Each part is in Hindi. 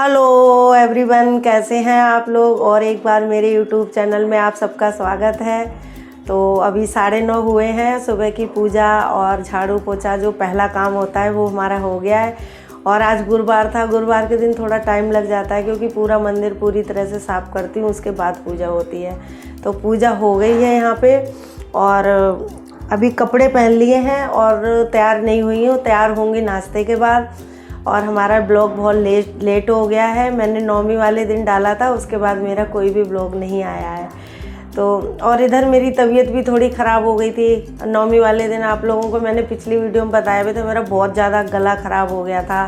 हेलो एवरीवन, कैसे हैं आप लोग। और एक बार मेरे यूट्यूब चैनल में आप सबका स्वागत है। तो अभी 9:30 हुए हैं। सुबह की पूजा और झाड़ू पोछा जो पहला काम होता है वो हमारा हो गया है। और आज गुरुवार था। गुरुवार के दिन थोड़ा टाइम लग जाता है क्योंकि पूरा मंदिर पूरी तरह से साफ़ करती हूँ, उसके बाद पूजा होती है। तो पूजा हो गई है यहाँ पे। और अभी कपड़े पहन लिए हैं और तैयार नहीं हुई हूँ, तैयार होंगी नाश्ते के बाद। और हमारा ब्लॉग बहुत लेट हो गया है। मैंने 9वीं वाले दिन डाला था, उसके बाद मेरा कोई भी ब्लॉग नहीं आया है। तो और इधर मेरी तबीयत भी थोड़ी ख़राब हो गई थी 9वीं वाले दिन। आप लोगों को मैंने पिछली वीडियो में बताया भी था, मेरा बहुत ज़्यादा गला ख़राब हो गया था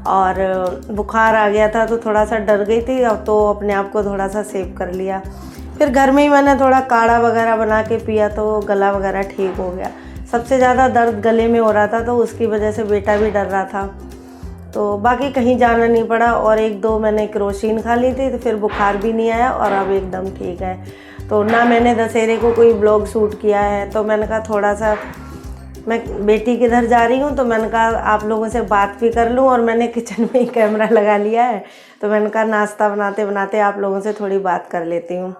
और बुखार आ गया था। तो थोड़ा सा डर गई थी, अब तो अपने आप को थोड़ा सा सेव कर लिया। फिर घर में ही मैंने थोड़ा काढ़ा वगैरह बना के पिया तो गला वगैरह ठीक हो गया। सबसे ज़्यादा दर्द गले में हो रहा था, तो उसकी वजह से बेटा भी डर रहा था। तो बाकी कहीं जाना नहीं पड़ा। और 1-2 मैंने केरोसिन खा ली थी, तो फिर बुखार भी नहीं आया और अब एकदम ठीक है। तो ना मैंने दशहरे को कोई ब्लॉग शूट किया है, तो मैंने कहा थोड़ा सा मैं बेटी के घर जा रही हूँ, तो मैंने कहा आप लोगों से बात भी कर लूँ। और मैंने किचन में ही कैमरा लगा लिया है, तो मैंने कहा नाश्ता बनाते बनाते आप लोगों से थोड़ी बात कर लेती हूँ।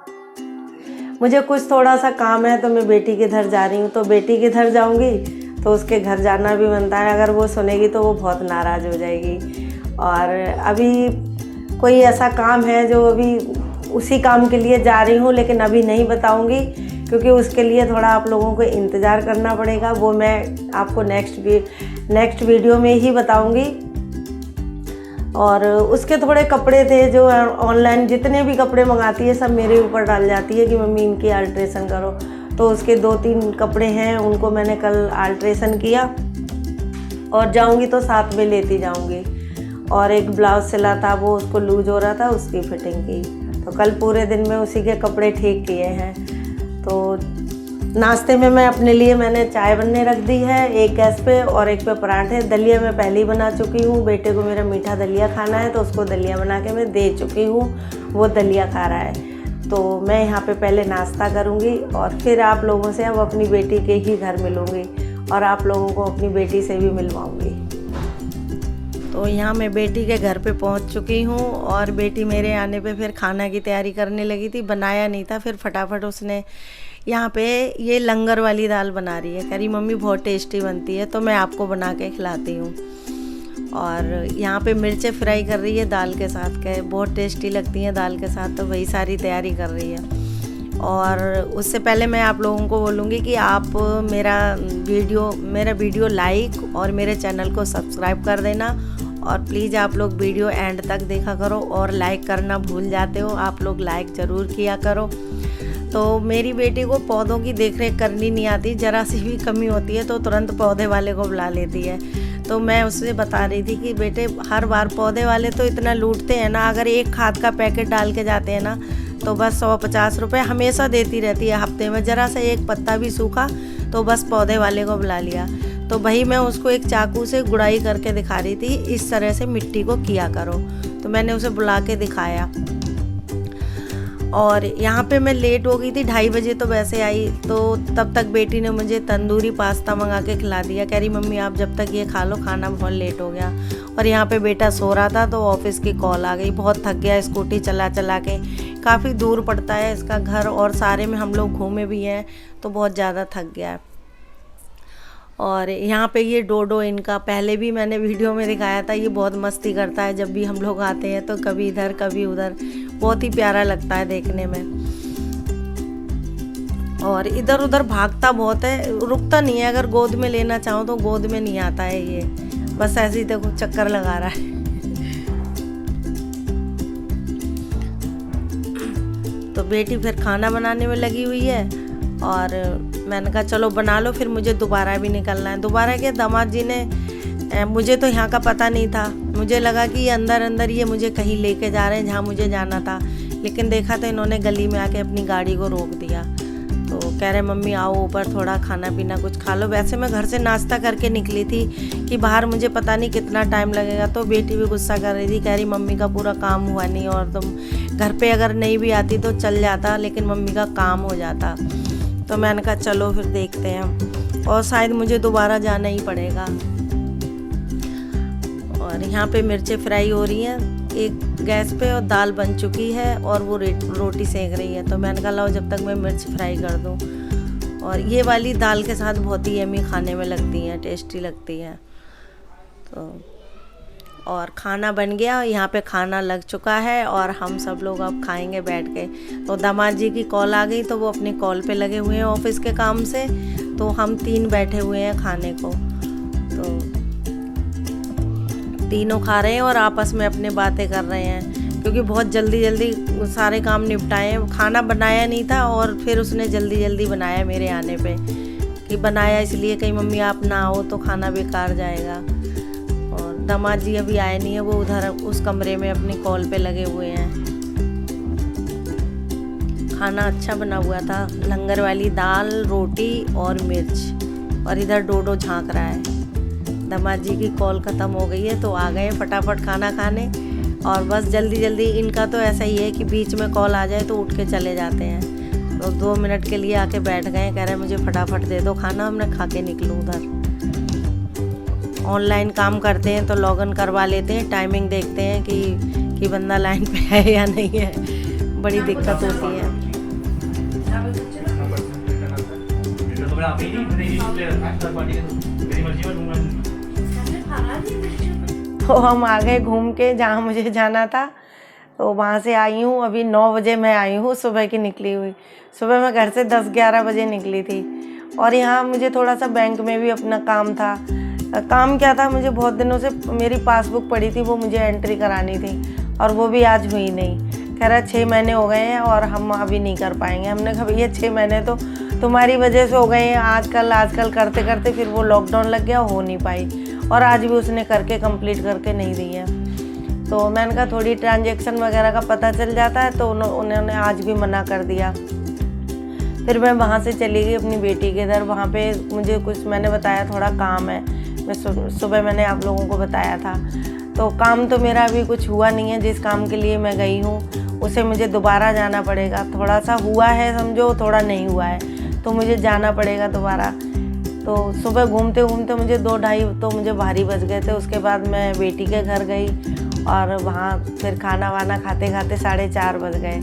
मुझे कुछ थोड़ा सा काम है, तो मैं बेटी के घर जा रही हूँ। तो बेटी के घर जाऊँगी तो उसके घर जाना भी बनता है। अगर वो सुनेगी तो वो बहुत नाराज़ हो जाएगी। और अभी कोई ऐसा काम है जो अभी उसी काम के लिए जा रही हूँ, लेकिन अभी नहीं बताऊँगी क्योंकि उसके लिए थोड़ा आप लोगों को इंतज़ार करना पड़ेगा। वो मैं आपको नेक्स्ट वीडियो में ही बताऊँगी। और उसके थोड़े कपड़े थे जो ऑनलाइन जितने भी कपड़े मंगाती है सब मेरे ऊपर डाल जाती है कि मम्मी इनकी अल्ट्रेशन करो। तो उसके 2-3 कपड़े हैं, उनको मैंने कल अल्ट्रेशन किया और जाऊंगी तो साथ में लेती जाऊंगी। और एक ब्लाउज सिला था, वो उसको लूज हो रहा था, उसकी फिटिंग की। तो कल पूरे दिन में उसी के कपड़े ठीक किए हैं। तो नाश्ते में मैं अपने लिए मैंने चाय बनने रख दी है, एक गैस पे और एक पे पराठे। दलिया मैं पहले ही बना चुकी हूँ। बेटे को मेरा मीठा दलिया खाना है, तो उसको दलिया बना के मैं दे चुकी हूँ, वो दलिया खा रहा है। तो मैं यहाँ पे पहले नाश्ता करूँगी और फिर आप लोगों से अब अपनी बेटी के ही घर मिलूँगी और आप लोगों को अपनी बेटी से भी मिलवाऊँगी। तो यहाँ मैं बेटी के घर पे पहुँच चुकी हूँ और बेटी मेरे आने पे फिर खाना की तैयारी करने लगी थी। बनाया नहीं था, फिर फटाफट उसने यहाँ पे ये लंगर वाली दाल बना रही है। कह रही मम्मी बहुत टेस्टी बनती है, तो मैं आपको बना के खिलाती हूँ। और यहाँ पे मिर्चें फ्राई कर रही है दाल के साथ, के बहुत टेस्टी लगती हैं दाल के साथ, तो वही सारी तैयारी कर रही है। और उससे पहले मैं आप लोगों को बोलूँगी कि आप मेरा वीडियो लाइक और मेरे चैनल को सब्सक्राइब कर देना। और प्लीज़ आप लोग वीडियो एंड तक देखा करो और लाइक करना भूल जाते हो, आप लोग लाइक ज़रूर किया करो। तो मेरी बेटी को पौधों की देखरेख करनी नहीं आती, ज़रा सी भी कमी होती है तो तुरंत पौधे वाले को बुला लेती है। तो मैं उससे बता रही थी कि बेटे हर बार पौधे वाले तो इतना लूटते हैं ना, अगर एक खाद का पैकेट डाल के जाते हैं ना तो बस 150 रुपये हमेशा देती रहती है हफ्ते में। ज़रा सा एक पत्ता भी सूखा तो बस पौधे वाले को बुला लिया। तो भाई मैं उसको एक चाकू से गुड़ाई करके दिखा रही थी, इस तरह से मिट्टी को किया करो। तो मैंने उसे बुला के दिखाया। और यहाँ पे मैं लेट हो गई थी, 2:30 बजे तो वैसे आई। तो तब तक बेटी ने मुझे तंदूरी पास्ता मंगा के खिला दिया। कह रही मम्मी आप जब तक ये खा लो, खाना बहुत लेट हो गया। और यहाँ पे बेटा सो रहा था तो ऑफिस की कॉल आ गई। बहुत थक गया स्कूटी चला चला के, काफ़ी दूर पड़ता है इसका घर और सारे में हम लोग घूमे भी हैं, तो बहुत ज़्यादा थक गया है। और यहाँ पे ये डोडो इनका पहले भी मैंने वीडियो में दिखाया था, ये बहुत मस्ती करता है। जब भी हम लोग आते हैं तो कभी इधर कभी उधर, बहुत ही प्यारा लगता है देखने में। और इधर उधर भागता बहुत है, रुकता नहीं है। अगर गोद में लेना चाहो तो गोद में नहीं आता है ये, बस ऐसे ही देखो चक्कर लगा रहा है। तो बेटी फिर खाना बनाने में लगी हुई है और मैंने कहा चलो बना लो, फिर मुझे दोबारा भी निकलना है। दोबारा क्या, दामाद जी ने मुझे तो यहाँ का पता नहीं था, मुझे लगा कि ये अंदर ये मुझे कहीं लेके जा रहे हैं जहाँ मुझे जाना था। लेकिन देखा तो इन्होंने गली में आके अपनी गाड़ी को रोक दिया। तो कह रहे मम्मी आओ ऊपर थोड़ा खाना पीना कुछ खा लो। वैसे मैं घर से नाश्ता करके निकली थी कि बाहर मुझे पता नहीं कितना टाइम लगेगा। तो बेटी भी गुस्सा कर रही थी, कह रही मम्मी का पूरा काम हुआ नहीं और तुम घर पे अगर नहीं भी आती तो चल जाता, लेकिन मम्मी का काम हो जाता। तो मैंने कहा चलो फिर देखते हैं, और शायद मुझे दोबारा जाना ही पड़ेगा। और यहाँ पे मिर्चें फ्राई हो रही हैं, एक गैस पे और दाल बन चुकी है और वो रोटी सेक रही है। तो मैंने कहा लाओ जब तक मैं मिर्च फ्राई कर दूँ। और ये वाली दाल के साथ बहुत ही यमी खाने में लगती हैं, टेस्टी लगती हैं। तो और खाना बन गया, यहाँ पे खाना लग चुका है और हम सब लोग अब खाएंगे बैठ के। तो दामाद जी की कॉल आ गई तो वो अपनी कॉल पे लगे हुए हैं ऑफिस के काम से। तो हम 3 बैठे हुए हैं खाने को। तो तीनों खा रहे हैं और आपस में अपनी बातें कर रहे हैं, क्योंकि बहुत जल्दी जल्दी सारे काम निपटाए। खाना बनाया नहीं था और फिर उसने जल्दी जल्दी बनाया मेरे आने पे, कि बनाया इसलिए कहीं मम्मी आप ना आओ तो खाना बेकार जाएगा। और दामाद जी अभी आए नहीं है, वो उधर उस कमरे में अपनी कॉल पे लगे हुए हैं। खाना अच्छा बना हुआ था, लंगर वाली दाल, रोटी और मिर्च। और इधर डोडो झांक रहा है। दामाद जी की कॉल ख़त्म हो गई है तो आ गए फटाफट खाना खाने। और बस जल्दी जल्दी, इनका तो ऐसा ही है कि बीच में कॉल आ जाए तो उठ के चले जाते हैं। तो 2 मिनट के लिए आके बैठ गए, कह रहे हैं मुझे फटाफट दे दो खाना, हमने खा के निकलूँ उधर। ऑनलाइन काम करते हैं तो लॉगिन करवा लेते हैं, टाइमिंग देखते हैं कि बंदा लाइन पे है या नहीं है। बड़ी दिक्कत होती है। तो हम आ गए घूम के जहाँ मुझे जाना था। तो वहाँ से आई हूँ, अभी 9 बजे मैं आई हूँ, सुबह की निकली हुई। सुबह मैं घर से 10-11 बजे निकली थी। और यहाँ मुझे थोड़ा सा बैंक में भी अपना काम था। काम क्या था, मुझे बहुत दिनों से मेरी पासबुक पड़ी थी, वो मुझे एंट्री करानी थी और वो भी आज हुई नहीं। कह रहा 6 महीने हो गए हैं और हम अभी नहीं कर पाएंगे। हमने कहा भैया 6 महीने तो तुम्हारी वजह से हो गए हैं, आजकल करते करते फिर वो लॉकडाउन लग गया, हो नहीं पाई। और आज भी उसने करके कंप्लीट करके नहीं दी है। तो मैंने कहा थोड़ी ट्रांजैक्शन वगैरह का पता चल जाता है, तो उन्होंने आज भी मना कर दिया। फिर मैं वहाँ से चली गई अपनी बेटी के इधर। वहाँ पे मुझे कुछ, मैंने बताया थोड़ा काम है, मैं सुबह मैंने आप लोगों को बताया था। तो काम तो मेरा अभी कुछ हुआ नहीं है, जिस काम के लिए मैं गई हूँ उसे मुझे दोबारा जाना पड़ेगा। थोड़ा सा हुआ है समझो, थोड़ा नहीं हुआ है, तो मुझे जाना पड़ेगा दोबारा। तो सुबह घूमते घूमते मुझे 2-2:30 तो मुझे भारी बज गए थे। उसके बाद मैं बेटी के घर गई और वहाँ फिर खाना वाना खाते खाते 4:30 बज गए।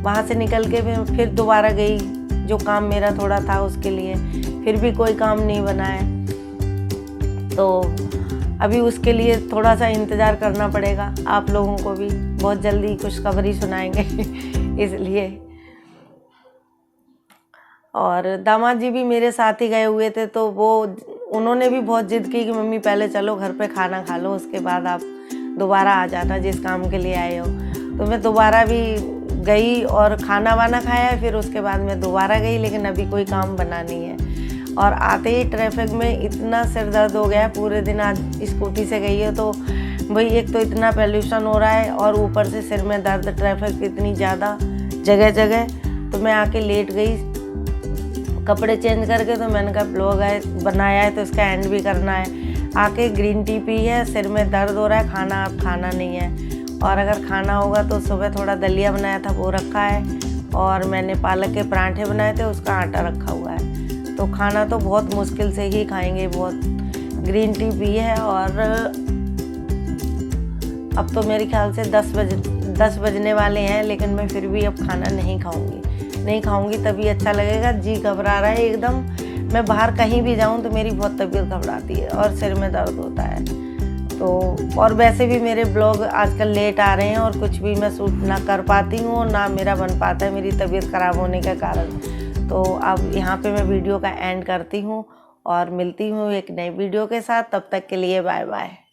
वहाँ से निकल के फिर दोबारा गई, जो काम मेरा थोड़ा था उसके लिए, फिर भी कोई काम नहीं बना है। तो अभी उसके लिए थोड़ा सा इंतज़ार करना पड़ेगा। आप लोगों को भी बहुत जल्दी खुशखबरी सुनाएंगे इसलिए। और दामाद जी भी मेरे साथ ही गए हुए थे, तो उन्होंने भी बहुत जिद की कि मम्मी पहले चलो घर पे खाना खा लो, उसके बाद आप दोबारा आ जाना जिस काम के लिए आए हो। तो मैं दोबारा भी गई और खाना वाना खाया, फिर उसके बाद मैं दोबारा गई, लेकिन अभी कोई काम बना नहीं है। और आते ही ट्रैफिक में इतना सिर दर्द हो गया। पूरे दिन आज स्कूटी से गई है तो भाई एक तो इतना पोल्यूशन हो रहा है और ऊपर से सिर में दर्द, ट्रैफिक इतनी ज़्यादा जगह जगह। तो मैं आके लेट गई कपड़े चेंज करके। तो मैंने कहा ब्लॉग है बनाया है तो इसका एंड भी करना है। आके ग्रीन टी पी है, सिर में दर्द हो रहा है, खाना अब खाना नहीं है। और अगर खाना होगा तो सुबह थोड़ा दलिया बनाया था वो रखा है, और मैंने पालक के पराठे बनाए थे उसका आटा रखा हुआ है। तो खाना तो बहुत मुश्किल से ही खाएंगे। बहुत ग्रीन टी पी है और अब तो मेरे ख्याल से 10 बजने वाले हैं, लेकिन मैं फिर भी अब खाना नहीं खाऊंगी तभी अच्छा लगेगा। जी घबरा रहा है एकदम। मैं बाहर कहीं भी जाऊं तो मेरी बहुत तबीयत घबराती है और सिर में दर्द होता है। तो और वैसे भी मेरे ब्लॉग आजकल लेट आ रहे हैं और कुछ भी मैं शूट ना कर पाती हूँ और ना मेरा बन पाता है, मेरी तबीयत ख़राब होने के कारण। तो अब यहाँ पे मैं वीडियो का एंड करती हूँ और मिलती हूँ एक नई वीडियो के साथ। तब तक के लिए बाय बाय।